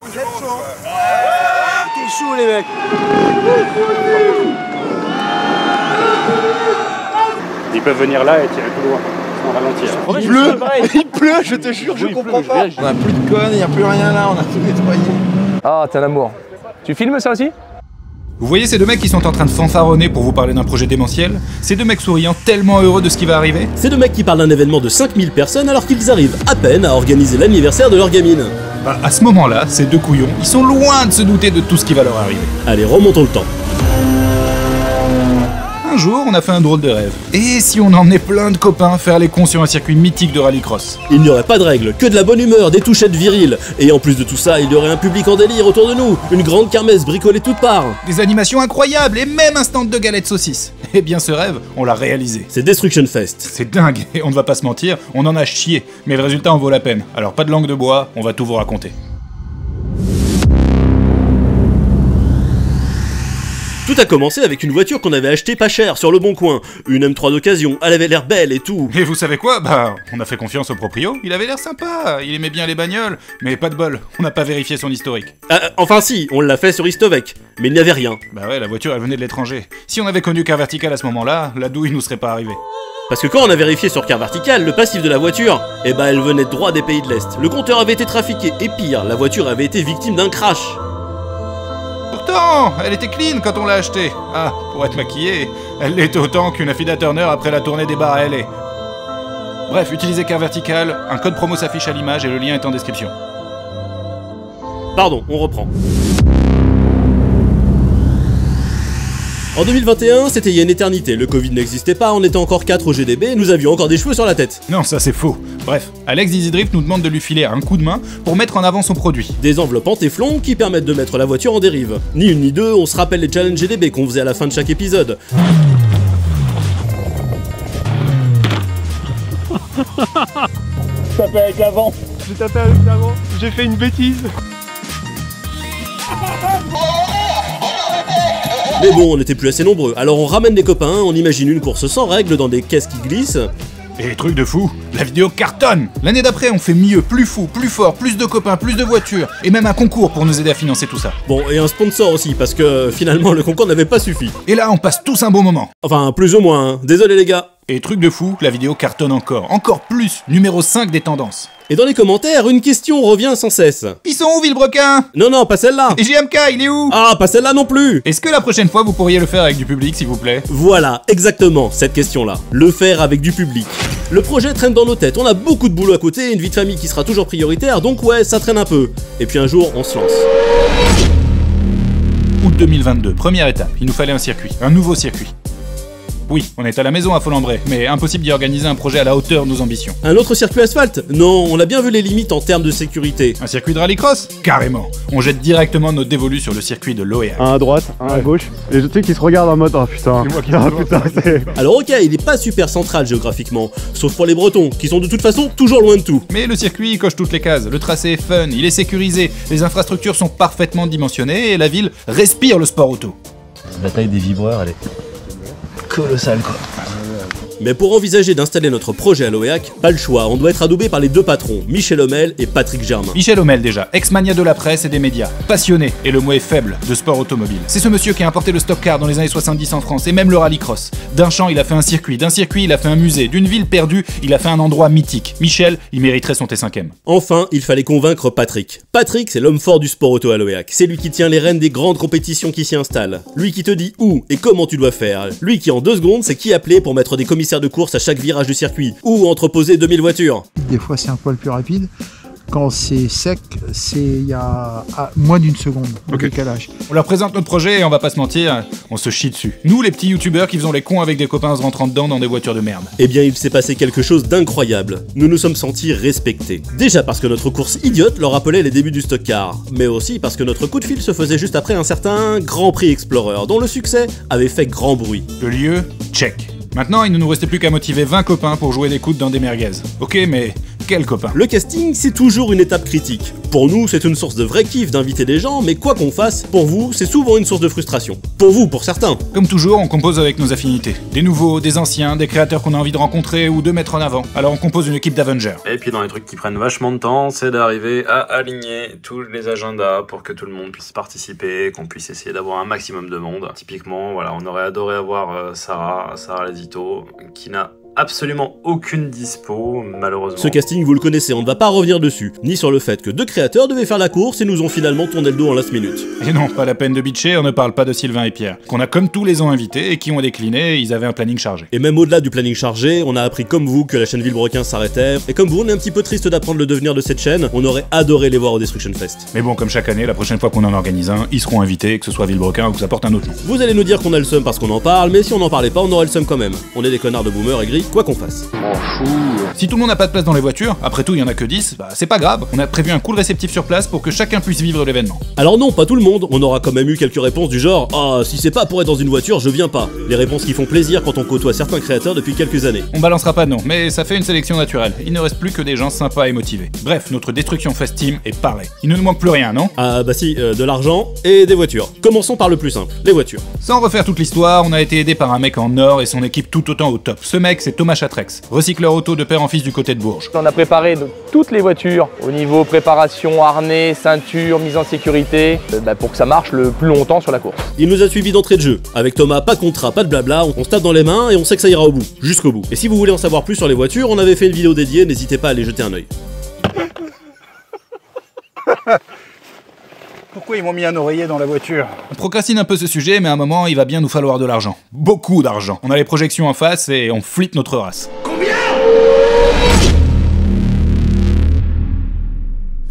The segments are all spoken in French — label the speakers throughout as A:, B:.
A: Vous êtes chaud. T'es chaud les mecs.
B: Ils peuvent venir là et tirer plus loin, sans ralentir.
A: Il pleut, je te jure, je comprends pas. On a plus de connes, il n'y a plus rien là, on a tout nettoyé.
C: Ah, t'es un amour. Tu filmes ça aussi?
D: Vous voyez ces deux mecs qui sont en train de fanfaronner pour vous parler d'un projet démentiel? Ces deux mecs souriants, tellement heureux de ce qui va arriver?
E: Ces deux mecs qui parlent d'un événement de 5000 personnes alors qu'ils arrivent à peine à organiser l'anniversaire de leur gamine.
D: Bah à ce moment-là, ces deux couillons, ils sont loin de se douter de tout ce qui va leur arriver.
E: Allez, remontons le temps.
D: Un jour, on a fait un drôle de rêve. Et si on emmenait plein de copains faire les cons sur un circuit mythique de rallycross?
E: Il n'y aurait pas de règles, que de la bonne humeur, des touchettes viriles. Et en plus de tout ça, il y aurait un public en délire autour de nous, une grande kermesse bricolée de toutes parts.
D: Des animations incroyables et même un stand de galettes saucisses. Et bien ce rêve, on l'a réalisé.
E: C'est Destruction Fest.
D: C'est dingue, et on ne va pas se mentir, on en a chié. Mais le résultat en vaut la peine. Alors pas de langue de bois, on va tout vous raconter.
E: Tout a commencé avec une voiture qu'on avait achetée pas cher sur le bon coin. Une M3 d'occasion, elle avait l'air belle et tout.
D: Et vous savez quoi? Bah, on a fait confiance au proprio, il avait l'air sympa, il aimait bien les bagnoles, mais pas de bol, on n'a pas vérifié son historique.
E: Enfin si, on l'a fait sur Istovec, mais il n'y avait rien.
D: Bah ouais, la voiture elle venait de l'étranger. Si on avait connu Car Vertical à ce moment-là, la douille nous serait pas arrivée.
E: Parce que quand on a vérifié sur Car Vertical, le passif de la voiture, eh ben elle venait droit des pays de l'Est. Le compteur avait été trafiqué, et pire, la voiture avait été victime d'un crash.
D: Pourtant, elle était clean quand on l'a achetée. Ah, pour être maquillée, elle l'était autant qu'une Affida Turner après la tournée des bars à LA. Bref, utilisez Car Vertical, un code promo s'affiche à l'image et le lien est en description.
E: Pardon, on reprend. En 2021, c'était il y a une éternité, le Covid n'existait pas, on était encore 4 au GDB, nous avions encore des cheveux sur la tête.
D: Non, ça c'est faux. Bref, Alex d'Easy Drift nous demande de lui filer un coup de main pour mettre en avant son produit.
E: Des enveloppes en téflon qui permettent de mettre la voiture en dérive. Ni une ni deux, on se rappelle les challenges GDB qu'on faisait à la fin de chaque épisode.
C: J'ai tapé avec l'avant. J'ai tapé avec l'avant. J'ai fait une bêtise.
E: Mais bon, on n'était plus assez nombreux, alors on ramène des copains, on imagine une course sans règles dans des caisses qui glissent.
D: Et truc de fou, la vidéo cartonne. L'année d'après, on fait mieux, plus fou, plus fort, plus de copains, plus de voitures, et même un concours pour nous aider à financer tout ça.
E: Bon, et un sponsor aussi, parce que finalement le concours n'avait pas suffi.
D: Et là, on passe tous un bon moment.
E: Enfin, plus ou moins, hein. Désolé les gars.
D: Et truc de fou, la vidéo cartonne encore plus, numéro 5 des tendances.
E: Et dans les commentaires, une question revient sans cesse.
D: Ils sont où, Villebrequin?
E: Non, pas celle-là.
D: Et JMK, il est où?
E: Ah, pas celle-là non plus.
D: Est-ce que la prochaine fois, vous pourriez le faire avec du public, s'il vous plaît?
E: Voilà, exactement, cette question-là. Le faire avec du public. Le projet traîne dans nos têtes, on a beaucoup de boulot à côté, une vie de famille qui sera toujours prioritaire, donc ouais, ça traîne un peu. Et puis un jour, on se lance.
D: Août 2022, première étape, il nous fallait un circuit, un nouveau circuit. Oui, on est à la maison à Folembray, mais impossible d'y organiser un projet à la hauteur de nos ambitions.
E: Un autre circuit asphalte? Non, on a bien vu les limites en termes de sécurité.
D: Un circuit de rallycross? Carrément. On jette directement nos dévolus sur le circuit de l'OEA.
B: Un à droite, un à gauche. Les autres qui se regardent en mode oh putain. C'est...
E: Alors ok, il est pas super central géographiquement, sauf pour les Bretons, qui sont de toute façon toujours loin de tout.
D: Mais le circuit il coche toutes les cases, le tracé est fun, il est sécurisé, les infrastructures sont parfaitement dimensionnées et la ville respire le sport auto.
F: La taille des vibreurs, elle est colossale quoi.
E: Mais pour envisager d'installer notre projet à l'OEAC, pas le choix, on doit être adoubé par les deux patrons, Michel Hommel et Patrick Germain.
D: Michel Hommel déjà, ex-mania de la presse et des médias, passionné, et le mot est faible, de sport automobile. C'est ce monsieur qui a importé le stock car dans les années 70 en France, et même le rallycross. D'un champ il a fait un circuit, d'un circuit il a fait un musée, d'une ville perdue il a fait un endroit mythique. Michel, il mériterait son T5M.
E: Enfin, il fallait convaincre Patrick. Patrick, c'est l'homme fort du sport auto à l'OEAC. C'est lui qui tient les rênes des grandes compétitions qui s'y installent. Lui qui te dit où et comment tu dois faire. Lui qui en 2 secondes sait qui appeler pour mettre des commissaires de course à chaque virage du circuit, ou entreposer 2000 voitures.
G: Des fois c'est un poil plus rapide. Quand c'est sec, il y a moins d'une seconde de décalage.
D: On leur présente notre projet et on va pas se mentir, on se chie dessus. Nous les petits youtubeurs qui faisons les cons avec des copains en se rentrant dedans dans des voitures de merde.
E: Eh bien il s'est passé quelque chose d'incroyable. Nous nous sommes sentis respectés. Déjà parce que notre course idiote leur rappelait les débuts du stock car, mais aussi parce que notre coup de fil se faisait juste après un certain Grand Prix Explorer dont le succès avait fait grand bruit.
D: Le lieu, check. Maintenant, il ne nous restait plus qu'à motiver 20 copains pour jouer des coudes dans des merguez. Ok, mais Quel copain.
E: Le casting, c'est toujours une étape critique. Pour nous, c'est une source de vrai kiff d'inviter des gens, mais quoi qu'on fasse, pour vous, c'est souvent une source de frustration. Pour vous, pour certains.
D: Comme toujours, on compose avec nos affinités. Des nouveaux, des anciens, des créateurs qu'on a envie de rencontrer ou de mettre en avant. Alors on compose une équipe d'Avengers.
H: Et puis dans les trucs qui prennent vachement de temps, c'est d'arriver à aligner tous les agendas pour que tout le monde puisse participer, qu'on puisse essayer d'avoir un maximum de monde. Typiquement, voilà, on aurait adoré avoir Sarah Lazito, qui n'a absolument aucune dispo, malheureusement.
E: Ce casting, vous le connaissez, on ne va pas revenir dessus, ni sur le fait que deux créateurs devaient faire la course et nous ont finalement tourné le dos en last minute.
D: Et non, pas la peine de bitcher, on ne parle pas de Sylvain et Pierre, qu'on a comme tous les ans invités et qui ont décliné, ils avaient un planning chargé.
E: Et même au-delà du planning chargé, on a appris comme vous que la chaîne Villebrequin s'arrêtait, et comme vous, on est un petit peu triste d'apprendre le devenir de cette chaîne, on aurait adoré les voir au Destruction Fest.
D: Mais bon, comme chaque année, la prochaine fois qu'on en organise un, ils seront invités, que ce soit Villebrequin ou que ça porte un autre nom.
E: Vous allez nous dire qu'on a le seum parce qu'on en parle, mais si on n'en parlait pas, on aurait le seum quand même. On est des connards de boomers aigris, quoi qu'on fasse.
D: Si tout le monde n'a pas de place dans les voitures, après tout il y en a que 10, bah c'est pas grave, on a prévu un cool réceptif sur place pour que chacun puisse vivre l'événement.
E: Alors non, pas tout le monde, on aura quand même eu quelques réponses du genre « Ah, si c'est pas pour être dans une voiture, je viens pas ». Les réponses qui font plaisir quand on côtoie certains créateurs depuis quelques années.
D: On balancera pas de nom, mais ça fait une sélection naturelle, il ne reste plus que des gens sympas et motivés. Bref, notre Destruction Fest Team est parée. Il ne nous manque plus rien, non?
E: Ah bah si, de l'argent et des voitures. Commençons par le plus simple, les voitures.
D: Sans refaire toute l'histoire, on a été aidé par un mec en or et son équipe tout autant au top. Ce mec, c'est Thomas Chatrex, recycleur auto de père en fils du côté de Bourges.
I: On a préparé toutes les voitures au niveau préparation, harnais, ceinture, mise en sécurité, pour que ça marche le plus longtemps sur la course.
E: Il nous a suivi d'entrée de jeu. Avec Thomas, pas de contrat, pas de blabla, on se tape dans les mains et on sait que ça ira au bout, jusqu'au bout. Et si vous voulez en savoir plus sur les voitures, on avait fait une vidéo dédiée, n'hésitez pas à aller jeter un œil.
C: Pourquoi ils m'ont mis un oreiller dans la voiture?
D: On procrastine un peu ce sujet, mais à un moment, il va bien nous falloir de l'argent. Beaucoup d'argent. On a les projections en face et on flippe notre race.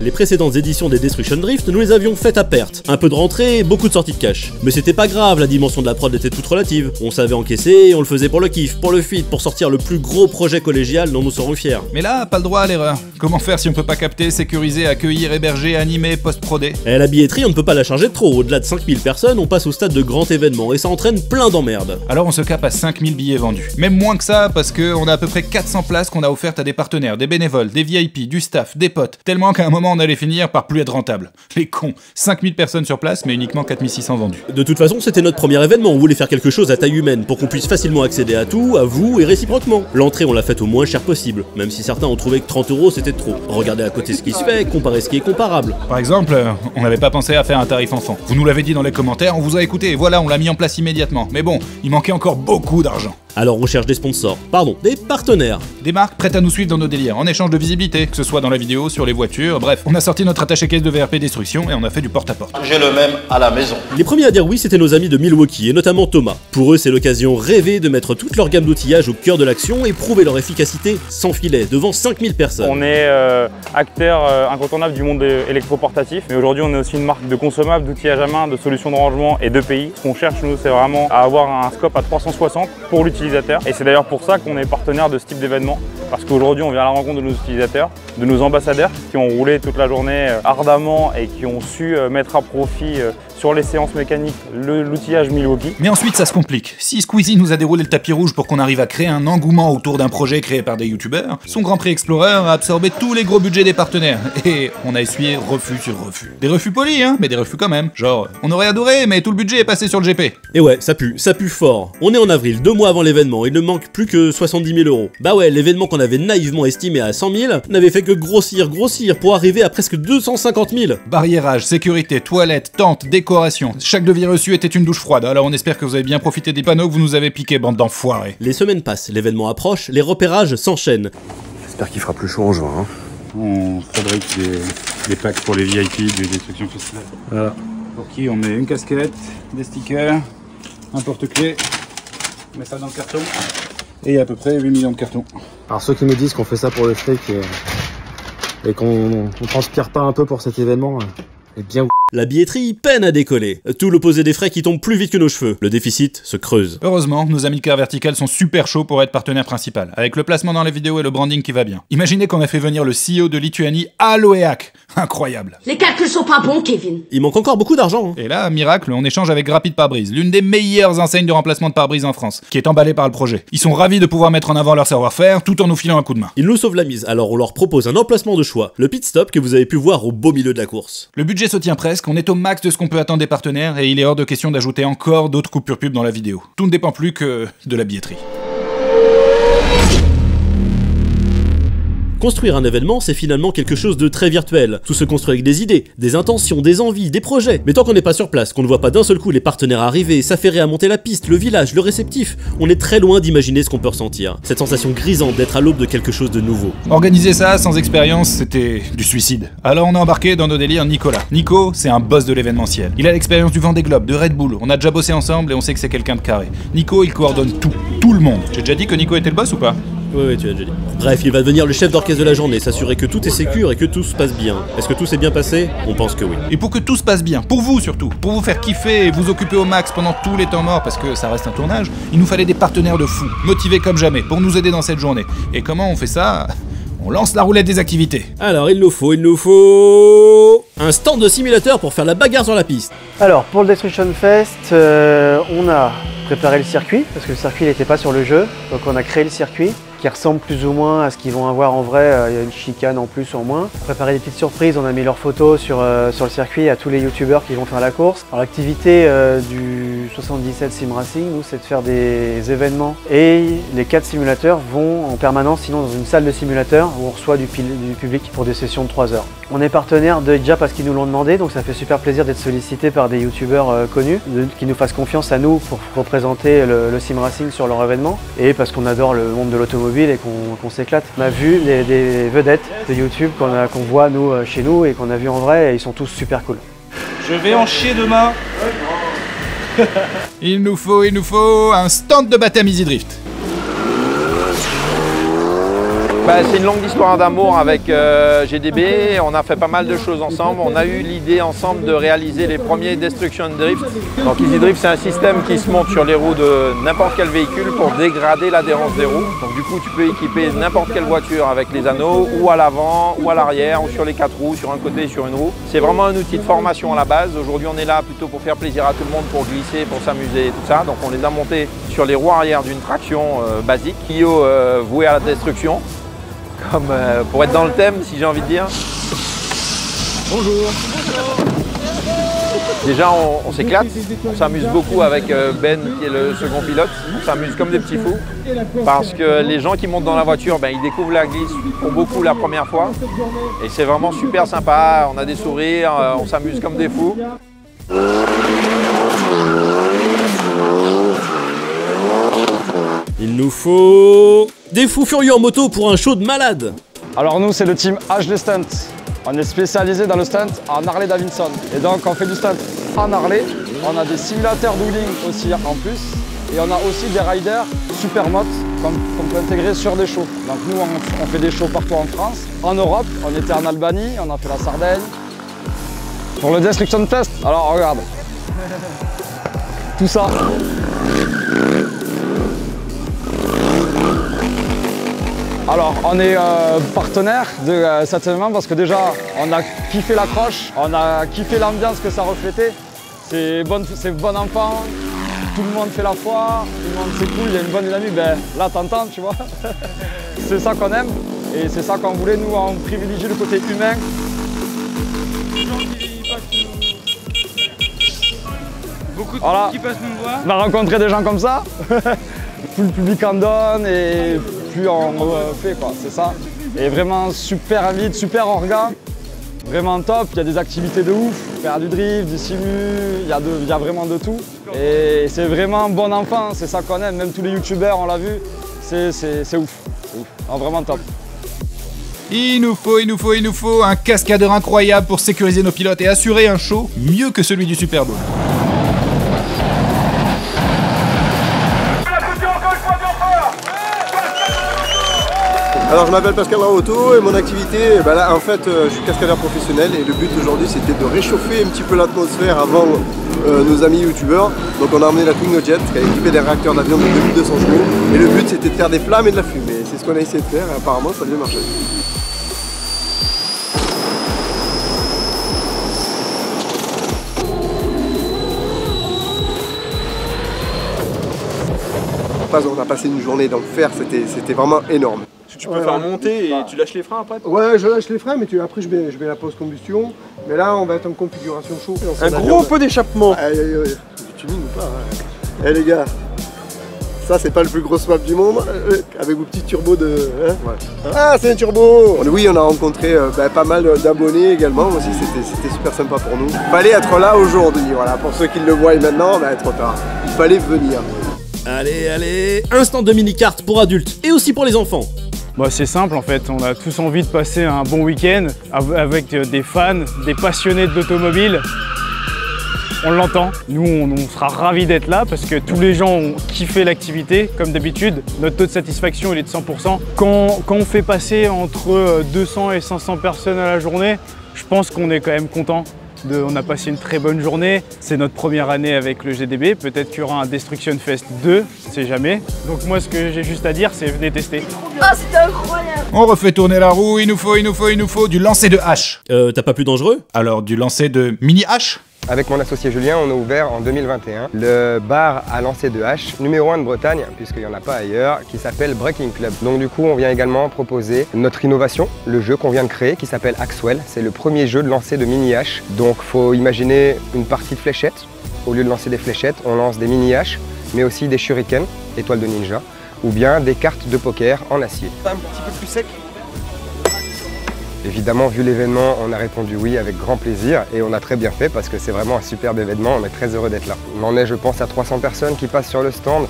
E: Les précédentes éditions des Destruction Drift, nous les avions faites à perte. Un peu de rentrée et beaucoup de sorties de cash. Mais c'était pas grave, la dimension de la prod était toute relative. On savait encaisser et on le faisait pour le kiff, pour le feat, pour sortir le plus gros projet collégial dont nous serons fiers.
D: Mais là, pas le droit à l'erreur. Comment faire si on peut pas capter, sécuriser, accueillir, héberger, animer, post-prodé?
E: Et la billetterie, on ne peut pas la charger de trop. Au-delà de 5000 personnes, on passe au stade de grand événement et ça entraîne plein d'emmerdes.
D: Alors on se cape à 5000 billets vendus. Même moins que ça, parce qu'on a à peu près 400 places qu'on a offertes à des partenaires, des bénévoles, des VIP, du staff, des potes. Tellement qu'à un moment on allait finir par plus être rentable. Les cons, 5000 personnes sur place, mais uniquement 4600 vendus.
E: De toute façon, c'était notre premier événement, on voulait faire quelque chose à taille humaine, pour qu'on puisse facilement accéder à tout, à vous, et réciproquement. L'entrée, on l'a faite au moins cher possible, même si certains ont trouvé que 30 € c'était trop. Regardez à côté ce qui se fait, comparer ce qui est comparable.
D: Par exemple, on n'avait pas pensé à faire un tarif enfant. Vous nous l'avez dit dans les commentaires, on vous a écouté, et voilà, on l'a mis en place immédiatement. Mais bon, il manquait encore beaucoup d'argent.
E: Alors on cherche des sponsors, pardon, des partenaires.
D: Des marques prêtes à nous suivre dans nos délires, en échange de visibilité, que ce soit dans la vidéo, sur les voitures, bref. On a sorti notre attaché caisse de VRP Destruction et on a fait du porte-à-porte.
F: J'ai le même à la maison.
E: Les premiers à dire oui, c'était nos amis de Milwaukee, et notamment Thomas. Pour eux, c'est l'occasion rêvée de mettre toute leur gamme d'outillage au cœur de l'action et prouver leur efficacité sans filet, devant 5000 personnes.
B: On est acteur incontournable du monde électroportatif, mais aujourd'hui on est aussi une marque de consommables, d'outillage à main, de solutions de rangement et de pays. Ce qu'on cherche nous, c'est vraiment à avoir un scope à 360 pour l'utilisateur. Et c'est d'ailleurs pour ça qu'on est partenaire de ce type d'événement, parce qu'aujourd'hui on vient à la rencontre de nos utilisateurs, de nos ambassadeurs qui ont roulé toute la journée ardemment et qui ont su mettre à profit sur les séances mécaniques l'outillage Milwaukee.
D: Mais ensuite ça se complique. Si Squeezie nous a déroulé le tapis rouge pour qu'on arrive à créer un engouement autour d'un projet créé par des youtubeurs, son Grand Prix Explorer a absorbé tous les gros budgets des partenaires. Et on a essuyé refus sur refus. Des refus polis, hein, mais des refus quand même. Genre, on aurait adoré, mais tout le budget est passé sur le GP.
E: Et ouais, ça pue fort. On est en avril, 2 mois avant l'événement, il ne manque plus que 70 000 €. Bah ouais, l'événement qu'on avait naïvement estimé à 100 000 n'avait fait que grossir pour arriver à presque 250 000.
D: Barriérage, sécurité, toilettes, tentes, décoration. Chaque devis reçu était une douche froide, alors on espère que vous avez bien profité des panneaux que vous nous avez piqués, bande d'enfoirés.
E: Les semaines passent, l'événement approche, les repérages s'enchaînent.
F: J'espère qu'il fera plus chaud en juin. Hein.
C: On fabrique des packs pour les VIP du Destruction Festival. Voilà. Pour qui on met une casquette, des stickers, un porte-clés, on met ça dans le carton, et il y a à peu près 8 millions de cartons.
A: Alors ceux qui me disent qu'on fait ça pour le fric et qu'on transpire pas un peu pour cet événement, est bien.
E: La billetterie peine à décoller. Tout l'opposé des frais qui tombent plus vite que nos cheveux. Le déficit se creuse.
D: Heureusement, nos amis de Car Vertical sont super chauds pour être partenaire principal, avec le placement dans les vidéos et le branding qui va bien. Imaginez qu'on a fait venir le CEO de Lituanie à l'OEAC. Incroyable.
J: Les calculs sont pas bons, Kevin.
E: Il manque encore beaucoup d'argent.
D: Et là, miracle, on échange avec Rapid Pare-Brise, l'une des meilleures enseignes de remplacement de pare-brise en France, qui est emballée par le projet. Ils sont ravis de pouvoir mettre en avant leur savoir-faire tout en nous filant un coup de main.
E: Ils nous sauvent la mise, alors on leur propose un emplacement de choix, le pit stop que vous avez pu voir au beau milieu de la course.
D: Le budget se tient presque, on est au max de ce qu'on peut attendre des partenaires et il est hors de question d'ajouter encore d'autres coupures pub dans la vidéo. Tout ne dépend plus que de la billetterie.
E: Construire un événement, c'est finalement quelque chose de très virtuel. Tout se construit avec des idées, des intentions, des envies, des projets. Mais tant qu'on n'est pas sur place, qu'on ne voit pas d'un seul coup les partenaires arriver, s'affairer à monter la piste, le village, le réceptif, on est très loin d'imaginer ce qu'on peut ressentir. Cette sensation grisante d'être à l'aube de quelque chose de nouveau.
D: Organiser ça sans expérience, c'était du suicide. Alors on a embarqué dans nos délires Nicolas. Nico, c'est un boss de l'événementiel. Il a l'expérience du Vendée Globe, de Red Bull. On a déjà bossé ensemble et on sait que c'est quelqu'un de carré. Nico, il coordonne tout le monde. J'ai déjà dit que Nico était le boss ou pas ?
E: Oui, tu l'as déjà dit. Bref, il va devenir le chef d'orchestre de la journée, s'assurer que tout est sécure et que tout se passe bien. Est-ce que tout s'est bien passé? On pense que oui.
D: Et pour que tout se passe bien, pour vous surtout, pour vous faire kiffer et vous occuper au max pendant tous les temps morts, parce que ça reste un tournage, il nous fallait des partenaires de fous, motivés comme jamais, pour nous aider dans cette journée. Et comment on fait ça? On lance la roulette des activités.
E: Alors, il nous faut un stand de simulateur pour faire la bagarre sur la piste.
K: Alors, pour le Destruction Fest, on a préparé le circuit, parce que le circuit n'était pas sur le jeu, donc on a créé le circuit, qui ressemble plus ou moins à ce qu'ils vont avoir en vrai. Il y a une chicane en plus, en moins. On a préparé des petites surprises, on a mis leurs photos sur le circuit à tous les youtubeurs qui vont faire la course. Alors l'activité du 77 Sim Racing, nous, c'est de faire des événements et les 4 simulateurs vont en permanence, sinon dans une salle de simulateur où on reçoit du public pour des sessions de 3 heures. On est partenaire déjà parce qu'ils nous l'ont demandé, donc ça fait super plaisir d'être sollicité par des youtubeurs connus, qui nous fassent confiance à nous pour représenter le Sim Racing sur leur événement, et parce qu'on adore le monde de l'automobile et qu'on s'éclate. On a vu des vedettes de YouTube qu'on voit nous chez nous et qu'on a vu en vrai, et ils sont tous super cool.
L: Je vais en chier demain.
D: Il nous faut un stand de baptême Easy Drift.
I: C'est une longue histoire d'amour avec GDB, on a fait pas mal de choses ensemble, on a eu l'idée ensemble de réaliser les premiers Destruction Drift. Donc Easy Drift, c'est un système qui se monte sur les roues de n'importe quel véhicule pour dégrader l'adhérence des roues. Donc du coup tu peux équiper n'importe quelle voiture avec les anneaux, ou à l'avant, ou à l'arrière, ou sur les 4 roues, sur un côté, sur une roue. C'est vraiment un outil de formation à la base. Aujourd'hui on est là plutôt pour faire plaisir à tout le monde, pour glisser, pour s'amuser et tout ça. Donc on les a montés sur les roues arrière d'une traction basique, qui est vouée à la destruction. Comme pour être dans le thème, si j'ai envie de dire.
L: Bonjour.
I: Déjà, on s'éclate, on s'amuse beaucoup avec Ben, qui est le second pilote. On s'amuse comme des petits fous, parce que les gens qui montent dans la voiture, ils découvrent la glisse pour beaucoup la première fois. Et c'est vraiment super sympa, on a des sourires, on s'amuse comme des fous.
E: Il nous faut des fous furieux en moto pour un show de malade.
M: Alors nous, c'est le team HD Stunt. On est spécialisé dans le stunt en Harley Davidson. Et donc on fait du stunt en Harley. On a des simulateurs d'wheeling aussi en plus. Et on a aussi des riders supermoto qu'on peut intégrer sur des shows. Donc nous, on fait des shows partout en France. En Europe, on était en Albanie, on a fait la Sardaigne. Pour le Destruction Fest, alors regarde. Tout ça. Alors, on est partenaire de cet événement parce que déjà, on a kiffé l'accroche, on a kiffé l'ambiance que ça reflétait. C'est bon enfant, tout le monde fait la foire, tout le monde c'est cool, il y a une bonne dynamique. Là, t'entends, tu vois. C'est ça qu'on aime et c'est ça qu'on voulait. Nous, on privilégie le côté humain.
L: Beaucoup de
M: voilà.
L: gens qui passent nous voir.
M: On a rencontré des gens comme ça. Plus le public en donne et plus on fait, quoi, c'est ça. Et vraiment super vite, super orga, vraiment top. Il y a des activités de ouf, faire du drift, du simu, il y a vraiment de tout. Et c'est vraiment bon enfant, c'est ça qu'on aime. Même tous les youtubeurs, on l'a vu, c'est ouf, non, vraiment top.
D: Il nous faut un cascadeur incroyable pour sécuriser nos pilotes et assurer un show mieux que celui du Super Bowl.
N: Alors je m'appelle Pascal Raoto et mon activité, là en fait je suis cascadeur professionnel et le but aujourd'hui c'était de réchauffer un petit peu l'atmosphère avant nos amis youtubeurs. Donc on a emmené la Twingo-Jet qui a équipé des réacteurs d'avion de 2200 chevaux et le but c'était de faire des flammes et de la fumée. C'est ce qu'on a essayé de faire et apparemment ça a bien marché. on a passé une journée dans le fer, c'était vraiment énorme.
J: Tu peux faire monter et tu lâches les freins après?
N: Ouais, je lâche les freins, mais après je mets la pause combustion. Mais là, on va être en configuration chaud.
J: Un gros peu d'échappement.
N: Du tuning ou pas? Eh les gars, ça c'est pas le plus gros map du monde, avec vos petits turbos de... Hein, ouais. Ah, c'est un turbo! Oui, on a rencontré pas mal d'abonnés également aussi, c'était super sympa pour nous. Il fallait être là aujourd'hui, voilà, pour ceux qui le voient maintenant, trop tard. Il fallait venir.
E: Allez, instant de mini-kart pour adultes et aussi pour les enfants.
L: Bah, c'est simple en fait, on a tous envie de passer un bon week-end avec des fans, des passionnés de l'automobile. On l'entend, nous on sera ravis d'être là parce que tous les gens ont kiffé l'activité comme d'habitude. Notre taux de satisfaction il est de 100%. Quand on fait passer entre 200 et 500 personnes à la journée, je pense qu'on est quand même content. On a passé une très bonne journée, c'est notre première année avec le GDB, peut-être qu'il y aura un Destruction Fest 2, on sait jamais. Donc moi ce que j'ai juste à dire c'est venez tester.
O: Ah c'était incroyable!
D: On refait tourner la roue, il nous faut du lancer de hache.
E: T'as pas plus dangereux?
D: Alors du lancer de mini hache?
P: Avec mon associé Julien, on a ouvert en 2021 le bar à lancer de hache numéro 1 de Bretagne, puisqu'il n'y en a pas ailleurs, qui s'appelle Breaking Club. Donc du coup, on vient également proposer notre innovation, le jeu qu'on vient de créer, qui s'appelle Axwell. C'est le premier jeu de lancer de mini hache. Donc faut imaginer une partie de fléchettes. Au lieu de lancer des fléchettes, on lance des mini haches, mais aussi des shurikens, étoiles de ninja, ou bien des cartes de poker en acier.
J: Un petit peu plus sec.
P: Évidemment, vu l'événement, on a répondu oui avec grand plaisir et on a très bien fait parce que c'est vraiment un superbe événement, on est très heureux d'être là. On en est, je pense, à 300 personnes qui passent sur le stand,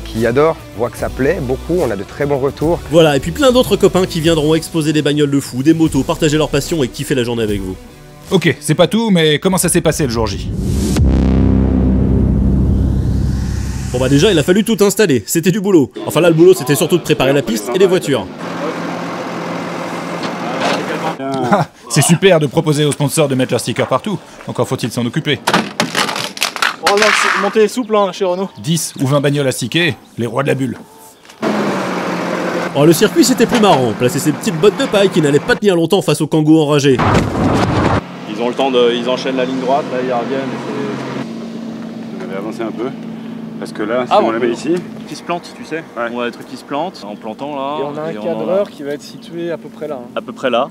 P: qui adorent, voient que ça plaît beaucoup, on a de très bons retours.
E: Voilà, et puis plein d'autres copains qui viendront exposer des bagnoles de fou, des motos, partager leur passion et kiffer la journée avec vous.
D: Ok, c'est pas tout, mais comment ça s'est passé le jour J?
E: Bon bah déjà, il a fallu tout installer, c'était du boulot. Enfin là, le boulot, c'était surtout de préparer la piste et les voitures.
D: Ah, c'est super de proposer aux sponsors de mettre leurs stickers partout, encore faut-il s'en occuper.
J: Oh non, montée souple hein, chez Renault.
D: 10 ou 20 bagnoles à sticker, les rois de la bulle.
E: Oh, le circuit c'était plus marrant, placer ces petites bottes de paille qui n'allaient pas tenir longtemps face aux kangous enragés.
J: Ils ont le temps ils enchaînent la ligne droite, là ils reviennent et
C: on avait avancé un peu. Parce que là, si on la met ici...
J: Qui se plante, tu sais. Ouais. On a des trucs qui se plantent en plantant là.
L: Et on a un cadreur qui va être situé à peu près là. Hein.
J: À peu près là.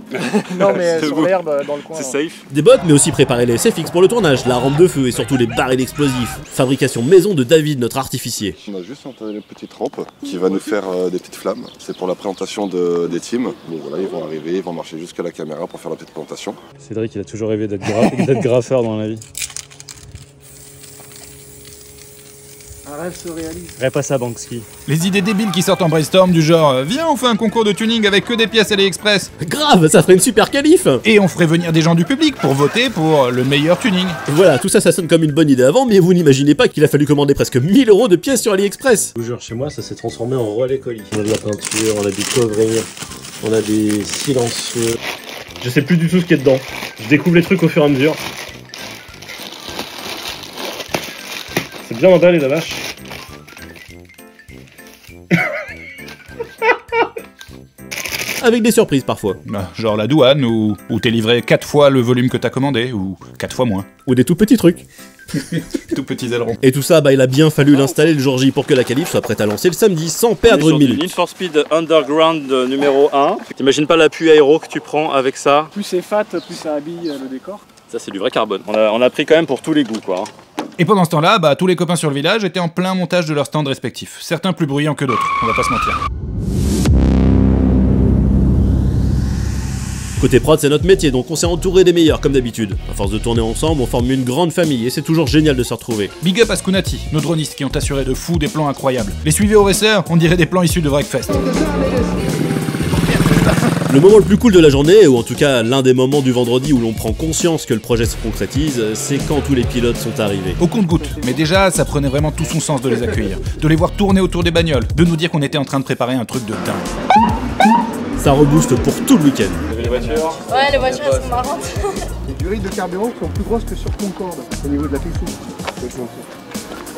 L: Non mais sur l'herbe dans le coin.
J: C'est safe.
E: Des bottes, mais aussi préparer les SFX pour le tournage, la rampe de feu et surtout les barils d'explosifs. Fabrication maison de David, notre artificier.
Q: On a juste une petite rampe qui va nous faire des petites flammes. C'est pour la présentation des teams. Donc voilà, ils vont arriver, ils vont marcher jusqu'à la caméra pour faire la petite présentation.
R: Cédric, il a toujours rêvé d'être graffeur dans la vie.
G: Un rêve se réalise.
R: Rêve à ça, Banksy.
D: Les idées débiles qui sortent en brainstorm du genre viens on fait un concours de tuning avec que des pièces AliExpress.
E: Grave, ça ferait une super qualif.
D: Et on ferait venir des gens du public pour voter pour le meilleur tuning.
E: Voilà, tout ça, ça sonne comme une bonne idée avant, mais vous n'imaginez pas qu'il a fallu commander presque 1000 € de pièces sur AliExpress.
F: Je vous jure, chez moi, ça s'est transformé en relais colis. On a de la peinture, on a du covré, on a des silencieux. Je sais plus du tout ce qu'il y a dedans. Je découvre les trucs au fur et à mesure. C'est bien emballé la vache.
E: Avec des surprises parfois.
D: Genre la douane, ou t'es livré 4 fois le volume que t'as commandé, ou 4 fois moins.
E: Ou des tout petits trucs.
D: Tout petits ailerons.
E: Et tout ça, il a bien fallu l'installer le jour J pour que la qualif soit prête à lancer le samedi sans perdre une minute.
J: Need for Speed Underground numéro 1. T'imagines pas l'appui aéro que tu prends avec ça?
L: Plus c'est fat, plus ça habille le décor.
J: Ça c'est du vrai carbone. On a pris quand même pour tous les goûts quoi.
D: Et pendant ce temps-là, tous les copains sur le village étaient en plein montage de leurs stands respectifs. Certains plus bruyants que d'autres, on va pas se mentir.
E: Côté prod, c'est notre métier, donc on s'est entouré des meilleurs comme d'habitude. À force de tourner ensemble, on forme une grande famille et c'est toujours génial de se retrouver.
D: Big up à Skunati, nos dronistes qui ont assuré de fou des plans incroyables. Les suivez au racer, on dirait des plans issus de Breakfast.
E: Le moment le plus cool de la journée, ou en tout cas l'un des moments du vendredi où l'on prend conscience que le projet se concrétise, c'est quand tous les pilotes sont arrivés.
D: Au compte-gouttes, mais déjà ça prenait vraiment tout son sens de les accueillir, de les voir tourner autour des bagnoles, de nous dire qu'on était en train de préparer un truc de dingue.
E: Ça rebooste pour tout le week-end.
J: Les voitures?
O: Ouais, les voitures elles sont marrantes.
G: Les durées de carburant sont plus grosses que sur Concorde au niveau de la fixation.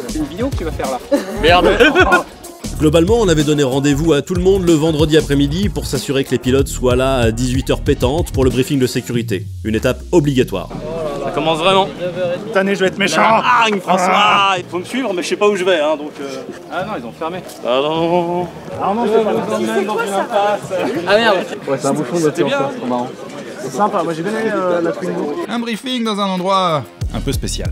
L: C'est une vidéo que tu vas faire là.
J: Merde.
E: Globalement, on avait donné rendez-vous à tout le monde le vendredi après-midi pour s'assurer que les pilotes soient là à 18h pétantes pour le briefing de sécurité. Une étape obligatoire.
L: Oh là là.
J: commence vraiment.
L: Cette année, je vais être méchant.
J: Ah, François, il faut me suivre, mais je sais pas où je vais, hein, donc... Ah non, ils ont fermé. Ah non.
L: Ah non, c'est pas même dans une impasse.
J: Ah merde.
K: Ouais, c'est un bouchon de
J: bien.
K: c'est trop marrant. C'est sympa, moi j'ai bien aimé la Twingo.
D: Un briefing dans un endroit un peu spécial.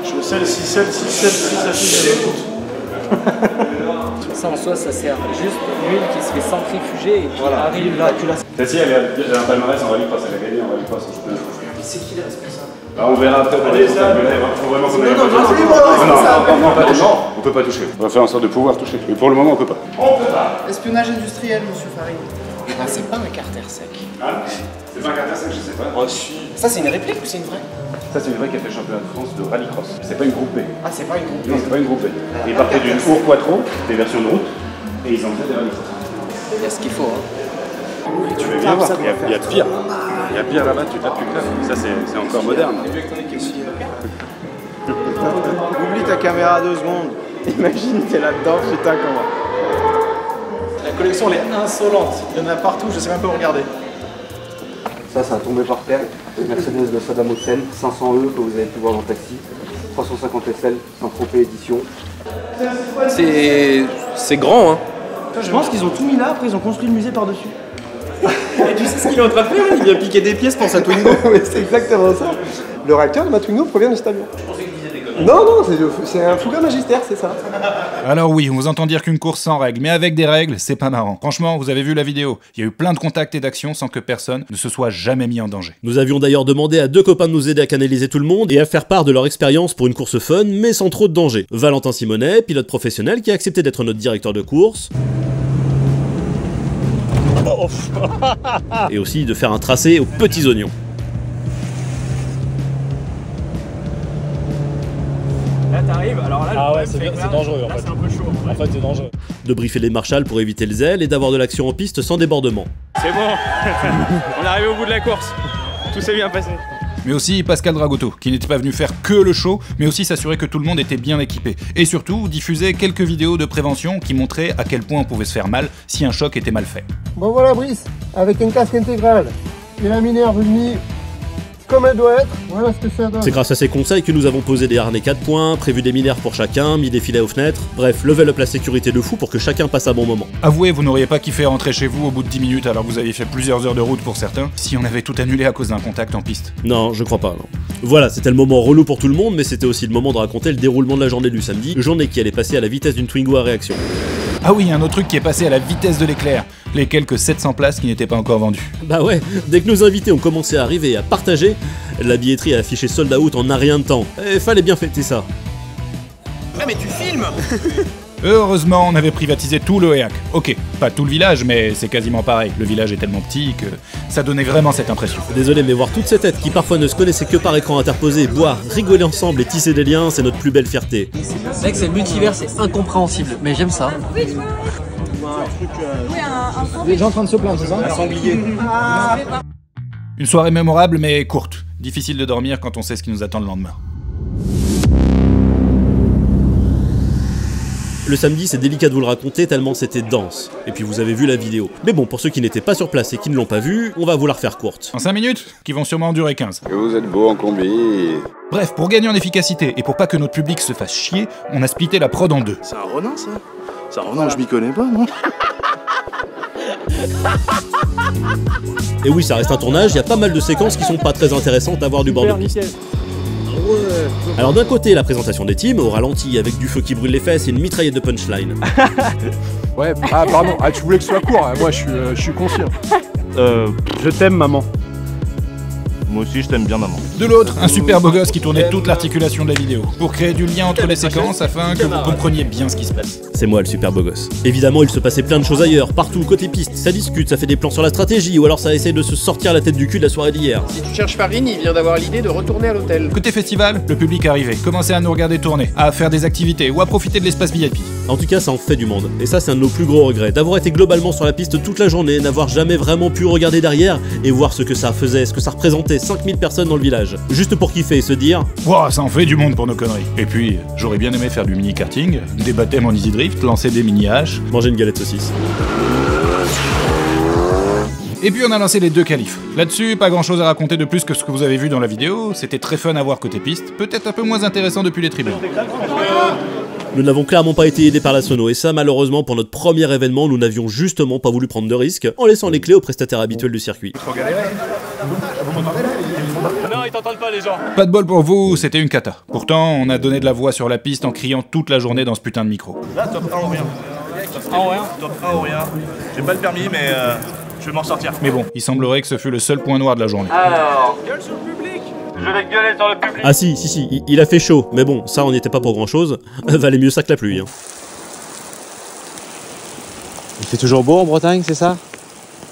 L: Je sais, 6-7, ça fait
S: Ça en soi, ça sert juste l'huile qui se fait centrifuger et qui arrive là.
C: Celle-ci, elle a un palmarès en rallycross, elle a gagné en rallycross.
S: C'est qui le responsable?
C: Bah, on verra après pour les ça. Faut vraiment qu'on on peut pas toucher. On va faire en sorte de pouvoir toucher. Mais pour le moment, on peut pas.
S: On peut pas. Espionnage industriel, monsieur Farid. Ah, c'est pas un carter sec.
C: Ah, c'est pas un carter sec, je sais pas.
S: Oh, si. Ça, c'est une réplique ou c'est une vraie?
C: Ça, c'est une vraie qui a fait le championnat de France de rallycross. C'est pas une groupe B.
S: Ah, c'est pas une groupe B.
C: Non, c'est pas une groupe B. Ils partaient d'une Our Quattro, des versions de route, et ils en faisaient des rallycross.
S: Il y a ce qu'il faut, hein.
C: Oui, tu veux bien voir, il y a pire. Il y a pire là-bas, tu tapes plus clair. Ça, c'est encore moderne.
K: Oublie ta caméra 2 secondes. Imagine, t'es là-dedans, putain, comment.
L: La collection, elle est insolente. Il y en a partout, je sais même pas où regarder.
K: Ça a tombé par terre. Mercedes de Saddam Hussein, 500 E que vous avez pu voir dans le taxi. 350 SL, Saint-Tropez édition.
J: C'est grand, hein.
S: Je pense qu'ils ont tout mis là, après ils ont construit le musée par-dessus.
J: Et tu sais ce qu'il est en train de faire? Il vient piquer des pièces pour sa Twingo.
N: Oui, c'est exactement ça. Le réacteur de ma Twingo provient de cet avion. Non, c'est un Fouga Magister, c'est ça.
D: Alors oui, on vous entend dire qu'une course sans règles, mais avec des règles, c'est pas marrant. Franchement, vous avez vu la vidéo, il y a eu plein de contacts et d'actions sans que personne ne se soit jamais mis en danger.
E: Nous avions d'ailleurs demandé à deux copains de nous aider à canaliser tout le monde et à faire part de leur expérience pour une course fun, mais sans trop de danger. Valentin Simonet, pilote professionnel qui a accepté d'être notre directeur de course. Et aussi de faire un tracé aux petits oignons.
L: Là t'arrives, alors là
R: ah ouais, c'est dangereux en fait.
L: C'est un peu chaud.
R: En fait c'est dangereux.
E: De briefer les marshals pour éviter le zèle et d'avoir de l'action en piste sans débordement.
L: C'est bon. On est arrivé au bout de la course. Tout s'est bien passé.
D: Mais aussi Pascal Dragotto, qui n'était pas venu faire que le show, mais aussi s'assurer que tout le monde était bien équipé. Et surtout, diffuser quelques vidéos de prévention qui montraient à quel point on pouvait se faire mal si un choc était mal fait.
N: Bon voilà Brice, avec un casque intégral et la minerve mise comme elle doit être, voilà ce que ça donne.
E: C'est grâce à ces conseils que nous avons posé des harnais 4 points, prévu des minerves pour chacun, mis des filets aux fenêtres, bref, level up la sécurité de fou pour que chacun passe un bon moment.
D: Avouez, vous n'auriez pas kiffé rentrer chez vous au bout de 10 minutes alors que vous aviez fait plusieurs heures de route pour certains, si on avait tout annulé à cause d'un contact en piste.
E: Non, je crois pas, non. Voilà, c'était le moment relou pour tout le monde, mais c'était aussi le moment de raconter le déroulement de la journée du samedi, journée qui allait passer à la vitesse d'une Twingo à réaction.
D: Ah oui, un autre truc qui est passé à la vitesse de l'éclair, les quelques 700 places qui n'étaient pas encore vendues.
E: Bah ouais, dès que nos invités ont commencé à arriver et à partager, la billetterie a affiché sold out en un rien de temps. Et fallait bien fêter ça.
S: Ouais mais tu filmes.
D: Heureusement, on avait privatisé tout l'OEAC. Ok, pas tout le village, mais c'est quasiment pareil. Le village est tellement petit que ça donnait vraiment cette impression.
E: Désolé, mais voir toutes ces têtes qui parfois ne se connaissaient que par écran interposé, boire, rigoler ensemble et tisser des liens, c'est notre plus belle fierté.
S: Mec, c'est le multivers, c'est incompréhensible, mais j'aime ça.
K: Les gens en train de se plaindre, c'est ça?
S: Un sanglier.
D: Une soirée mémorable, mais courte. Difficile de dormir quand on sait ce qui nous attend le lendemain.
E: Le samedi, c'est délicat de vous le raconter tellement c'était dense. Et puis vous avez vu la vidéo. Mais bon, pour ceux qui n'étaient pas sur place et qui ne l'ont pas vue, on va vous la refaire courte.
D: En 5 minutes, qui vont sûrement en durer 15.
C: Et vous êtes beau en combi.
D: Bref, pour gagner en efficacité et pour pas que notre public se fasse chier, on a splitté la prod en deux.
L: C'est un Ronin ça? C'est un Ronin, je m'y connais pas, non?
E: Et oui, ça reste un tournage, il y a pas mal de séquences qui sont pas très intéressantes à voir du bord de piste. Alors d'un côté, la présentation des teams, au ralenti, avec du feu qui brûle les fesses et une mitraillette de punchline.
T: Ouais, ah pardon, ah, tu voulais que ce soit court, moi je suis conscient.
R: Je t'aime maman. Moi aussi je t'aime bien maman.
D: De l'autre, un super beau gosse qui tournait toute l'articulation de la vidéo, pour créer du lien entre les séquences afin que vous compreniez bien ce qui se passe.
E: C'est moi le super beau gosse. Évidemment, il se passait plein de choses ailleurs, partout, côté piste, ça discute, ça fait des plans sur la stratégie, ou alors ça essaie de se sortir la tête du cul de la soirée d'hier.
S: Si tu cherches Farine, il vient d'avoir l'idée de retourner à l'hôtel.
D: Côté festival, le public arrivait, commençait à nous regarder tourner, à faire des activités ou à profiter de l'espace VIP.
E: En tout cas, ça en fait du monde. Et ça, c'est un de nos plus gros regrets, d'avoir été globalement sur la piste toute la journée, n'avoir jamais vraiment pu regarder derrière et voir ce que ça faisait, ce que ça représentait, 5000 personnes dans le village. Juste pour kiffer et se dire
D: wow, ça en fait du monde pour nos conneries. Et puis, j'aurais bien aimé faire du mini-karting, des baptêmes en easy drift, lancer des mini-haches,
E: manger une galette saucisse.
D: Et puis on a lancé les 2 qualifs. Là-dessus, pas grand chose à raconter de plus que ce que vous avez vu dans la vidéo, c'était très fun à voir côté piste, peut-être un peu moins intéressant depuis les tribunes.
E: Nous n'avons clairement pas été aidés par la sono, et ça malheureusement pour notre premier événement, nous n'avions justement pas voulu prendre de risques en laissant les clés aux prestataires habituels du circuit.
J: Non, ils t'entendent pas les gens.
D: Pas de bol pour vous, c'était une cata. Pourtant, on a donné de la voix sur la piste en criant toute la journée dans ce putain de micro.
J: Là, top 1 ou rien. Top 1 ou rien. Top 1 ou rien. J'ai pas le permis, mais je vais m'en sortir.
D: Mais bon, il semblerait que ce fut le seul point noir de la journée.
J: Alors, gueule sur le public. Je vais gueuler sur le public.
E: Ah si, il a fait chaud, mais bon, ça on n'y était pas pour grand chose. Valait mieux ça que la pluie. Hein.
A: Il fait toujours beau en Bretagne, c'est ça?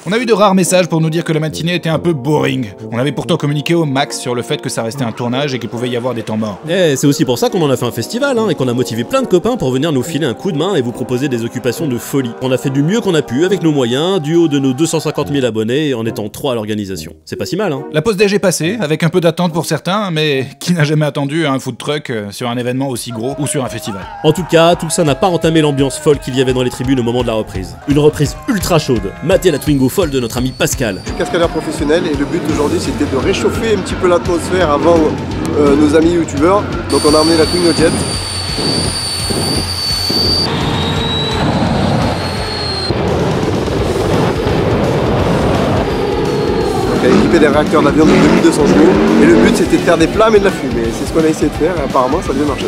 D: On a eu de rares messages pour nous dire que la matinée était un peu boring. On avait pourtant communiqué au max sur le fait que ça restait un tournage et qu'il pouvait y avoir des temps morts.
E: Et c'est aussi pour ça qu'on en a fait un festival, hein, et qu'on a motivé plein de copains pour venir nous filer un coup de main et vous proposer des occupations de folie. On a fait du mieux qu'on a pu avec nos moyens, du haut de nos 250 000 abonnés, et en étant 3 à l'organisation. C'est pas si mal, hein.
D: La pause déj est passée, avec un peu d'attente pour certains, mais qui n'a jamais attendu un food truck sur un événement aussi gros ou sur un festival.
E: En tout cas, tout ça n'a pas entamé l'ambiance folle qu'il y avait dans les tribunes au moment de la reprise. Une reprise ultra chaude. Matez la Twingo folle de notre ami Pascal.
N: Je suis cascadeur professionnel et le but aujourd'hui c'était de réchauffer un petit peu l'atmosphère avant nos amis youtubeurs. Donc on a emmené la Twingo Jet. Donc elle est équipée des réacteurs d'avion de 2200 chevaux et le but c'était de faire des flammes et de la fumée. C'est ce qu'on a essayé de faire et apparemment ça a bien marché.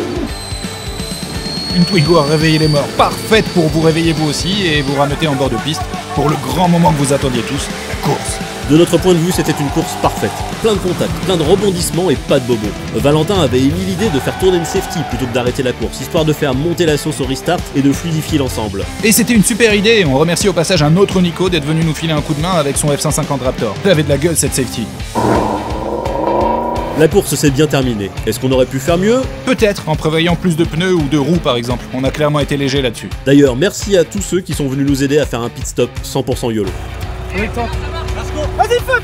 D: Une Twingo à réveiller les morts, parfaite pour vous réveiller vous aussi et vous rameuter en bord de piste pour le grand moment que vous attendiez tous, la course.
E: De notre point de vue, c'était une course parfaite. Plein de contacts, plein de rebondissements et pas de bobos. Valentin avait émis l'idée de faire tourner une safety plutôt que d'arrêter la course, histoire de faire monter la sauce au restart et de fluidifier l'ensemble.
D: Et c'était une super idée, on remercie au passage un autre Nico d'être venu nous filer un coup de main avec son F-150 Raptor. Elle avait de la gueule cette safety.
E: La course s'est bien terminée. Est-ce qu'on aurait pu faire mieux?
D: Peut-être, en prévoyant plus de pneus ou de roues par exemple. On a clairement été léger là-dessus.
E: D'ailleurs, merci à tous ceux qui sont venus nous aider à faire un pit stop 100% YOLO.
S: Vas-y, feu.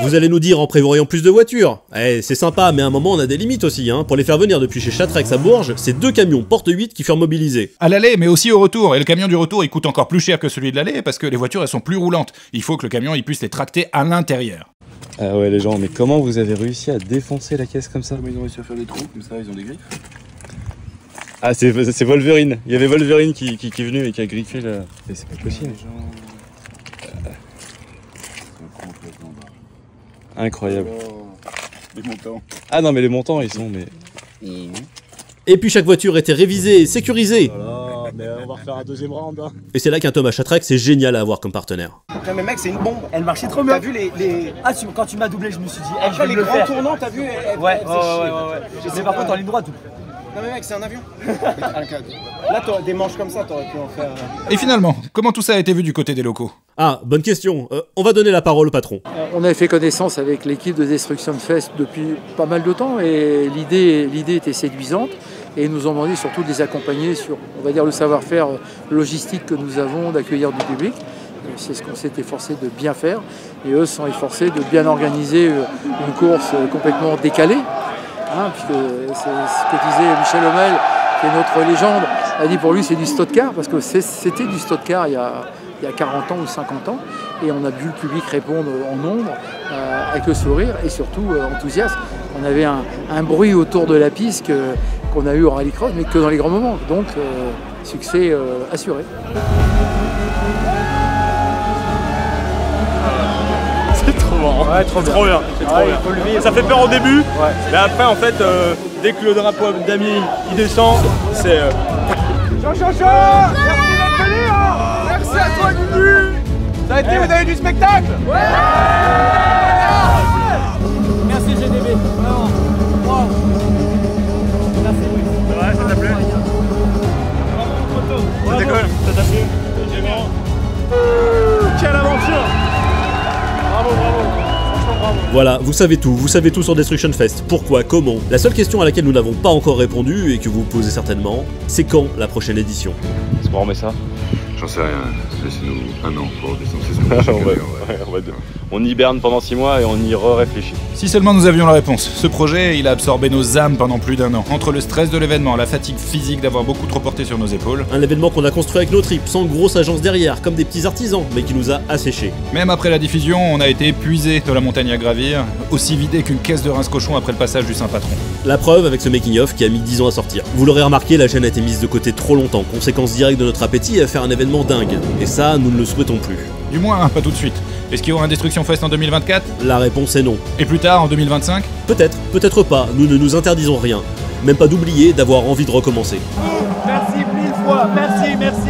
E: Vous allez nous dire en prévoyant plus de voitures. Eh, c'est sympa, mais à un moment on a des limites aussi, hein. Pour les faire venir depuis chez Chatrex à Bourges, c'est 2 camions porte 8 qui furent mobilisés.
D: À l'aller, mais aussi au retour. Et le camion du retour, il coûte encore plus cher que celui de l'aller parce que les voitures, elles sont plus roulantes. Il faut que le camion, il puisse les tracter à l'intérieur.
A: Ah ouais les gens, mais comment vous avez réussi à défoncer la caisse comme ça?
J: Ils ont réussi à faire des trous, comme ça ils ont des griffes.
A: Ah c'est Wolverine, il y avait Wolverine qui est venu et qui a griffé le... Mais c'est pas possible. Incroyable.
J: Les montants.
A: Ah non mais les montants ils sont mais...
E: Et puis chaque voiture était révisée et sécurisée.
J: Voilà, mais on va refaire un deuxième round. Hein.
E: Et c'est là qu'un Thomas Chatrex c'est génial à avoir comme partenaire.
S: Non mais mec c'est une bombe. Elle marchait trop bien. T'as vu les... Ah quand tu m'as doublé je me suis dit... Après les grands tournants t'as vu Ouais. Mais par contre en ligne droite. Non mais mec c'est un avion. Là t'aurais des manches comme ça t'aurais pu en faire...
D: Et finalement, comment tout ça a été vu du côté des locaux?
E: Ah, bonne question. On va donner la parole au patron.
U: On avait fait connaissance avec l'équipe de Destruction Fest depuis pas mal de temps et l'idée était séduisante et ils nous ont demandé surtout de les accompagner sur, on va dire, le savoir-faire logistique que nous avons d'accueillir du public. C'est ce qu'on s'est efforcé de bien faire et eux se sont efforcés de bien organiser une course complètement décalée. Hein, puisque c'est ce que disait Michel Homel, qui est notre légende, a dit pour lui c'est du Stock-Car parce que c'était du Stock-Car il y a 40 ans ou 50 ans et on a vu le public répondre en nombre avec le sourire et surtout enthousiasme. On avait un bruit autour de la piste qu'on a eu au rallycross mais que dans les grands moments, donc succès assuré.
J: C'est trop marrant. Ouais, trop bien. C'est trop bien. Ça fait peur au début, mais après en fait, dès que le drapeau d'amis il descend, c'est...
S: Merci d'être venu. Merci à toi Gugu. Ça a été, vous avez du spectacle. Ouais. Merci GDB. Wow. Merci.
J: Ouais, ça t'a plu? C'était cool, ça t'a plu? Quelle aventure! Bravo. Franchement, bravo.
E: Voilà, vous savez tout sur Destruction Fest. Pourquoi, comment? La seule question à laquelle nous n'avons pas encore répondu, et que vous vous posez certainement, c'est quand la prochaine édition?
A: Est-ce qu'on remet ça?
R: J'en sais rien, laissez-nous un an pour descendre
B: on hiberne pendant 6 mois et on y réfléchit.
D: Si seulement nous avions la réponse. Ce projet, il a absorbé nos âmes pendant plus d'1 an. Entre le stress de l'événement, la fatigue physique d'avoir beaucoup trop porté sur nos épaules.
E: Un événement qu'on a construit avec nos tripes, sans grosse agence derrière, comme des petits artisans, mais qui nous a asséchés.
D: Même après la diffusion, on a été épuisé de la montagne à gravir, aussi vidé qu'une caisse de rince-cochon après le passage du Saint-Patron.
E: La preuve avec ce making-of qui a mis 10 ans à sortir. Vous l'aurez remarqué, la chaîne a été mise de côté trop longtemps, conséquence directe de notre appétit à faire un événement dingue. Et ça, nous ne le souhaitons plus.
D: Du moins, pas tout de suite. Est-ce qu'il y aura un Destruction Fest en 2024 ?
E: La réponse est non.
D: Et plus tard, en 2025 ?
E: Peut-être, peut-être pas, nous ne nous interdisons rien. Même pas d'oublier d'avoir envie de recommencer.
S: Merci 1000 fois, merci.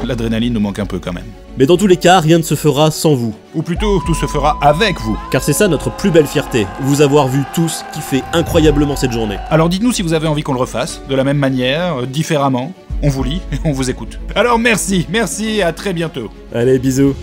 D: L'adrénaline nous manque un peu quand même.
E: Mais dans tous les cas, rien ne se fera sans vous.
D: Ou plutôt, tout se fera avec vous.
E: Car c'est ça notre plus belle fierté, vous avoir vu tous kiffer incroyablement cette journée.
D: Alors dites-nous si vous avez envie qu'on le refasse, de la même manière, différemment. On vous lit et on vous écoute. Alors merci, à très bientôt.
E: Allez, bisous.